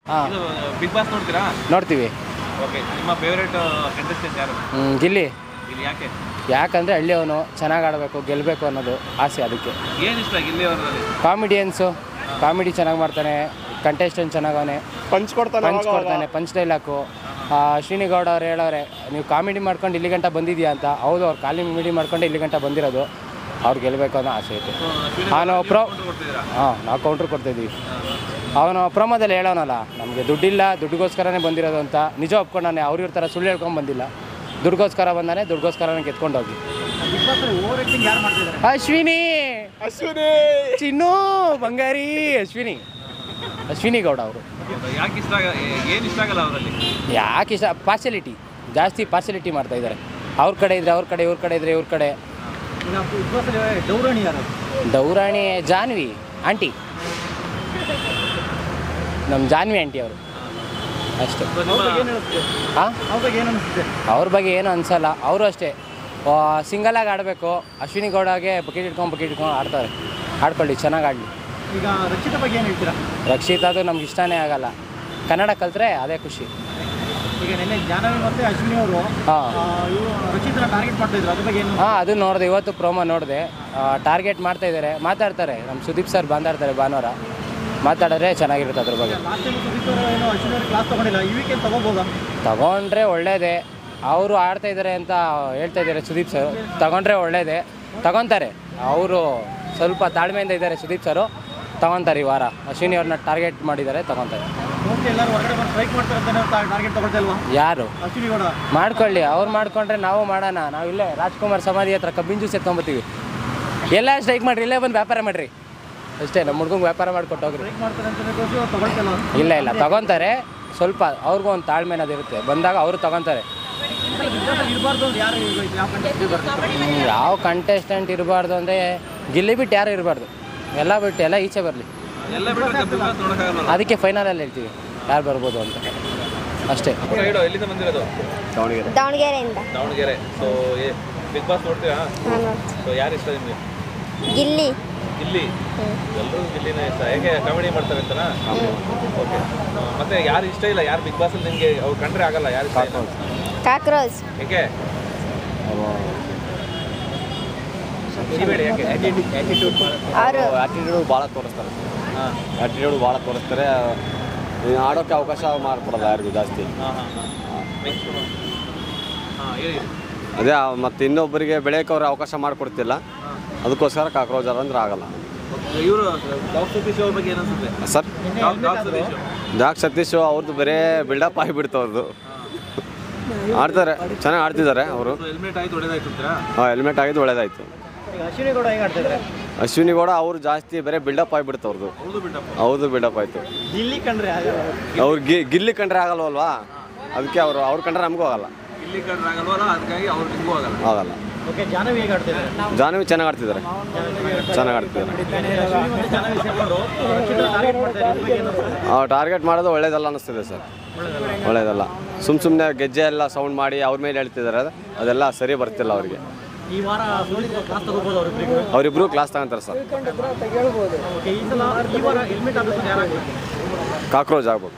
ಇದು big boss ನೋಡ್ತೀರಾ? ನೋಡ್ತೀವಿ. ಓಕೆ, ನಿಮ್ಮ ಫೇವರೇಟ್ ಕಂಟೆಸ್ಟೆಂಟ್ ಯಾರು? ಗಿಲ್ಲಿ. ಗಿಲ್ಲಿ ಯಾಕೆ? ಯಾಕಂದರೆ ಹಳ್ಳಿಯವನು ಚೆನ್ನಾಗಿ ಆಡಬೇಕು, ಗೆಲ್ಲಬೇಕು ಅನ್ನೋದು ಆಸೆ. ಅದಕ್ಕೆ ಏನು ಇಷ್ಟ ಗಿಲ್ಲಿ ಅವರಲ್ಲಿ? ಕಾಮಿಡಿಯನ್ಸು, ಕಾಮಿಡಿ ಚೆನ್ನಾಗಿ ಮಾಡ್ತಾನೆ, ಕಂಟೆಸ್ಟೆಂಟ್ ಚೆನ್ನಾಗವನೆ, ಪಂಚ್ ಕೊಡ್ತಾನೆ, ಪಂಚ್ ಡೈಲಾಕು. ಅಶ್ವಿನಿ ಗೌಡ ಅವ್ರು ಹೇಳೋರೆ, ನೀವು ಕಾಮಿಡಿ ಮಾಡ್ಕೊಂಡು ಇಲ್ಲಿ ಗಂಟ ಬಂದಿದ್ಯಾ ಅಂತ. ಹೌದು, ಅವ್ರು ಕಾಮಿಡಿ ಮಾಡ್ಕೊಂಡು ಇಲ್ಲಿ ಗಂಟ ಬಂದಿರೋದು. ಅವ್ರು ಗೆಲ್ಲಬೇಕು ಅನ್ನೋ ಆಸೆ ಐತೆ. ನಾವು ಕೌಂಟ್ರ್ ಕೊಡ್ತಾಯಿದ್ದೀವಿ. ಅವನು ಪ್ರಮೋದಲ್ಲಿ ಹೇಳೋನಲ್ಲ, ನಮಗೆ ದುಡ್ಡಿಲ್ಲ, ದುಡ್ಡಿಗೋಸ್ಕರನೇ ಬಂದಿರೋದು ಅಂತ. ನಿಜ ಒಪ್ಕೊಂಡಾನೆ. ಅವ್ರ ಥರ ಸುಳ್ಳು ಹೇಳ್ಕೊಂಡು ಬಂದಿಲ್ಲ. ದುಡ್ಡಿಗೋಸ್ಕರ ಬಂದಾನೆ, ದುಡ್ಡಿಗೋಸ್ಕರನೇ ಗೆದ್ಕೊಂಡು ಹೋಗಿ. ಅಶ್ವಿನಿ ಚಿನ್ನು ಬಂಗಾರಿ ಅಶ್ವಿನಿ ಗೌಡ ಅವರು. ಯಾಕೆ ಇಷ್ಟ? ಏನು ಇಷ್ಟ ಆಗಲ್ಲ ಅವರಲ್ಲಿ? ಯಾಕೆ ಇಷ್ಟ? ಪಾರ್ಶಲಿಟಿ ಜಾಸ್ತಿ, ಪಾರ್ಶಲಿಟಿ ಮಾಡ್ತಾ ಇದ್ದಾರೆ. ಅವ್ರ ಕಡೆ ಇದ್ರೆ ಅವ್ರ ಕಡೆ, ಇವ್ರ ಕಡೆ ಇದ್ರೆ ಇವ್ರ ಕಡೆ. ಡೌರಾಣಿ ಜಾನ್ವಿ ಆಂಟಿ, ನಮ್ಮ ಜಾನ್ವಿ ಆಂಟಿ ಅವರು ಅಷ್ಟೇ. ಹಾಂ, ಅವ್ರ ಬಗ್ಗೆ ಏನು ಅನಿಸಲ್ಲ. ಅವರು ಅಷ್ಟೇ ಸಿಂಗಲಾಗಿ ಆಡಬೇಕು. ಅಶ್ವಿನಿ ಗೌಡಗೆ ಬಕೆಟ್ ಇಟ್ಕೊಂಡು ಆಡ್ತಾರೆ. ಆಡ್ಕೊಳ್ಳಿ, ಚೆನ್ನಾಗಿ ಆಡಲಿ. ಈಗ ರಕ್ಷಿತಾ ಬಗ್ಗೆ ಏನು ಹೇಳ್ತೀರಾ? ರಕ್ಷಿತಾದು ನಮ್ಗೆ ಇಷ್ಟನೇ ಆಗಲ್ಲ. ಕನ್ನಡ ಕಲ್ತ್ರೆ ಅದೇ ಖುಷಿ. ಈಗ ನೆನ್ನೆ ಜಾಹ್ನವಿ ಮತ್ತು ಅಶ್ವಿನಿ ಅವರು ರಕ್ಷಿತನ ಟಾರ್ಗೆಟ್ ಮಾಡ್ತಾ ಇದ್ರು, ಅದ್ರ ಬಗ್ಗೆ ಏನು? ಅದು ನೋಡಿದೆ, ಇವತ್ತು ಪ್ರೋಮೋ ನೋಡಿದೆ. ಟಾರ್ಗೆಟ್ ಮಾಡ್ತಾ ಇದ್ದಾರೆ, ಮಾತಾಡ್ತಾರೆ. ನಮ್ಮ ಸುದೀಪ್ ಸರ್ ಮಾತಾಡ್ತಾರೆ ಭಾನುವಾರ, ಮಾತಾಡಿದ್ರೆ ಚೆನ್ನಾಗಿರುತ್ತೆ ಅದ್ರ ಬಗ್ಗೆ. ಕ್ಲಾಸ್ ತಗೊಂಡಿಲ್ಲ, ಈ ವೀಕೆಂಡ್ ತಗೋಬೋದಾ? ತಗೊಂಡ್ರೆ ಒಳ್ಳೇದೇ. ಅವರು ಆಡ್ತಾ ಇದ್ದಾರೆ ಅಂತ ಹೇಳ್ತಾ ಇದ್ದಾರೆ ಸುದೀಪ್ ಸರ್. ತಗೊಂಡ್ರೆ ಒಳ್ಳೇದೇ, ತಗೊತಾರೆ. ಅವರು ಸ್ವಲ್ಪ ತಾಳ್ಮೆಯಿಂದ ಇದ್ದಾರೆ ಸುದೀಪ್ ಸರು. ತಗೊತಾರೆ ಈ ವಾರ. ಅಶ್ವಿನಿ ಅವ್ರನ್ನ ಟಾರ್ಗೆಟ್ ಮಾಡಿದ್ದಾರೆ, ತಗೊತಾರೆ. ಯಾರು ಮಾಡ್ಕೊಳ್ಳಿ, ಅವ್ರು ಮಾಡ್ಕೊಂಡ್ರೆ ನಾವು ಮಾಡೋಣ. ನಾವು ಇಲ್ಲೇ ರಾಜ್ಕುಮಾರ್ ಸಮಾಧಿ ಹತ್ರ ಕಬ್ಬಿನ ಜ್ಯೂಸ್ ಎತ್ಕೊಂಬತ್ತೀವಿ. ಎಲ್ಲ ಸ್ಟ್ರೈಕ್ ಮಾಡಿರಿ, ಇಲ್ಲೇ ಬಂದು ವ್ಯಾಪಾರ ಮಾಡಿರಿ ಅಷ್ಟೇ. ನಮ್ಮ ಹುಡ್ಗಂಗೆ ವ್ಯಾಪಾರ ಮಾಡ್ಕೊಟ್ಟು ಹೋಗ್ರಿ. ಇಲ್ಲ ತಗೊತಾರೆ. ಸ್ವಲ್ಪ ಅವ್ರಿಗೂ ಒಂದು ತಾಳ್ಮೆ ಅನ್ನೋದಿರುತ್ತೆ. ಬಂದಾಗ ಅವರು ತಗೊತಾರೆ. ಯಾವ ಕಂಟೆಸ್ಟೆಂಟ್ ಇರಬಾರ್ದು ಅಂದರೆ ಗಿಲ್ಲಿ ಬಿಟ್ಟು ಯಾರು ಇರಬಾರ್ದು. ಎಲ್ಲ ಬಿಟ್ಟು ಎಲ್ಲ ಈಚೆ ಬರಲಿ. ಅದಕ್ಕೆ ಫೈನಲಲ್ಲಿ ಹೇಳ್ತೀವಿ ಯಾರು ಬರ್ಬೋದು ಅಂತ ಅಷ್ಟೇ. ಎಲ್ಲಿಂದ ಬಂದಿರೋದು? ದಾವಣಗೆರೆಯಿಂದ. ದಾವಣಗೆರೆ. ಸೊ ಬಿಗ್ ಬಾಸ್ ನೋಡ್ತೀರಾ? ಸೊ ಯಾರು ಇಷ್ಟ ನಿಮಗೆ? ಗಿಲ್ಲಿ. ಗಿಲ್ಲಿ? ಎಲ್ಲರೂ ಗಿಲ್ಲಿನ ಇಷ್ಟ. ಹೇಗೆ ಕಾಮಿಡಿ ಮಾಡ್ತಾರೆ ಅಂತನಾ? ಓಕೆ. ಮತ್ತೆ ಯಾರು ಇಷ್ಟ ಇಲ್ಲ? ಯಾರು ಬಿಗ್ ಬಾಸ್ ಅಲ್ಲಿ ನಿಮಗೆ ಅವ್ರು ಕಂಡ್ರೆ ಆಗಲ್ಲ? ಯಾರು ಇಷ್ಟ ಇಲ್ಲ? ಕಾಕ್ರೋಚ್. ಹೇಗೆ? ಆ್ಯಟಿಟ್ಯೂಡ್ ಭಾಳ ತೋರಿಸ್ತಾರೆ. ಆ್ಯಟಿಟ್ಯೂಡ್ ಭಾಳ ತೋರಿಸ್ತಾರೆ. ಆಡೋಕ್ಕೆ ಅವಕಾಶ ಮಾಡಿಕೊಡಲ್ಲ ಯಾರಿಗೂ ಜಾಸ್ತಿ. ಅದೇ ಮತ್ತು ಇನ್ನೊಬ್ಬರಿಗೆ ಬೆಳೆಯೋಕೆ ಅವ್ರು ಅವಕಾಶ ಮಾಡಿಕೊಡ್ತಿಲ್ಲ. ಅದಕ್ಕೋಸ್ಕರ ಕಾಕ್ರೋಜರ್ ಅಂದ್ರೆ ಆಗಲ್ಲ. ಸರ್, ಡಾಕ್ ಸತೀಶ್ ಅವ್ರದ್ದು ಬರೀ ಬಿಲ್ಡಪ್ ಆಗಿಬಿಡ್ತು. ಅವ್ರದ್ದು ಆಡ್ತಾರೆ, ಚೆನ್ನಾಗಿ ಆಡ್ತಿದ್ದಾರೆ ಅವರು. ಹೆಲ್ಮೆಟ್ ಆಗಿದ್ದು ಒಳ್ಳೇದಾಯ್ತು. ಅಶ್ವಿನಿ ಗೌಡ ಅವರು ಜಾಸ್ತಿ ಬರೀ ಬಿಲ್ಡಪ್ ಆಗಿಬಿಡ್ತು ಅವ್ರದ್ದು. ಹೌದು, ಬಿಲ್ಡಪ್ ಆಯಿತು. ಅವ್ರು ಗಿಲ್ಲಿ ಕಂಡ್ರೆ ಆಗಲ್ವಲ್ವಾ, ಅದಕ್ಕೆ ಅವ್ರು ಕಂಡ್ರೆ ನಮಗೂ ಆಗಲ್ಲ. ಆಗಲ್ಲ. ಜಾಹ್ನವಿ ಚೆನ್ನಾಗಿ ಆಡ್ತಿದ್ದಾರೆ. ಟಾರ್ಗೆಟ್ ಮಾಡೋದು ಒಳ್ಳೇದಲ್ಲ ಅನ್ನಿಸ್ತಿದೆ ಸರ್. ಒಳ್ಳೇದಲ್ಲ. ಸುಮ್ಮನೆ ಗೆಜ್ಜೆ ಎಲ್ಲ ಸೌಂಡ್ ಮಾಡಿ ಅವ್ರ ಮೇಲೆ ಹೇಳ್ತಿದ್ದಾರೆ. ಅದೆಲ್ಲ ಸರಿ ಬರ್ತಿಲ್ಲ ಅವರಿಗೆ. ಅವರಿಬ್ರು ಕ್ಲಾಸ್ ತಗೊಂತಾರೆ ಸರ್. ಕಾಕ್ರೋಚ್ ಆಗ್ಬೋದು.